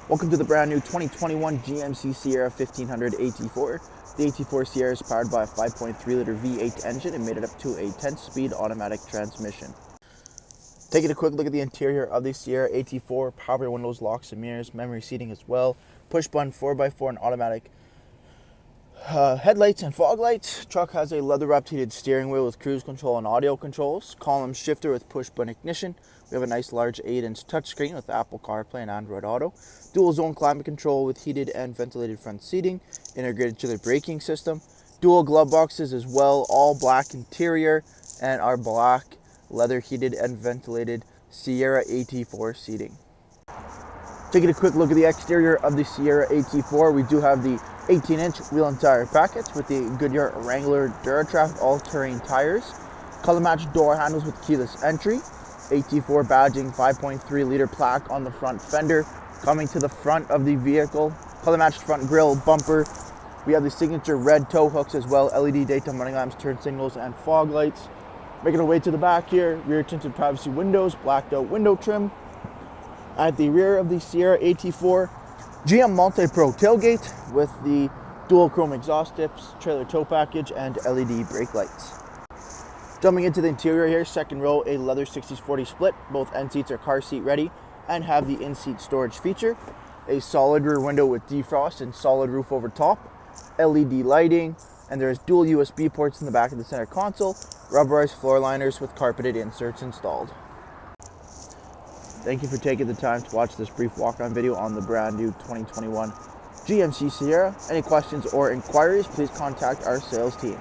Welcome to the brand new 2021 GMC Sierra 1500 AT4. The AT4 Sierra is powered by a 5.3-liter V8 engine and made it up to a 10-speed automatic transmission. Taking a quick look at the interior of the Sierra AT4, power windows, locks and mirrors, memory seating as well, push button 4x4 and automatic headlights and fog lights. Truck has a leather-wrapped heated steering wheel with cruise control and audio controls, column shifter with push-button ignition. We have a nice large 8-inch touchscreen with Apple Carplay and Android Auto, dual-zone climate control with heated and ventilated front seating, integrated to the braking system, dual glove boxes as well, all black interior, and our black leather heated and ventilated Sierra AT4 seating. Taking a quick look at the exterior of the Sierra AT4, we do have the 18-inch wheel and tire package with the Goodyear Wrangler Duratrack all-terrain tires, color-matched door handles with keyless entry, AT4 badging, 5.3-liter plaque on the front fender. Coming to the front of the vehicle, color-matched front grille, bumper. We have the signature red tow hooks as well, LED daytime running lamps, turn signals, and fog lights. Making our way to the back here, rear tinted privacy windows, blacked out window trim. At the rear of the Sierra AT4, GM MultiPro tailgate with the dual chrome exhaust tips, trailer tow package, and LED brake lights. Jumping into the interior here, second row, a leather 60/40 split. Both end seats are car seat ready and have the in-seat storage feature. A solid rear window with defrost and solid roof over top. LED lighting, and there's dual USB ports in the back of the center console. Rubberized floor liners with carpeted inserts installed. Thank you for taking the time to watch this brief walk-on video on the brand new 2021 GMC Sierra. Any questions or inquiries, please contact our sales team.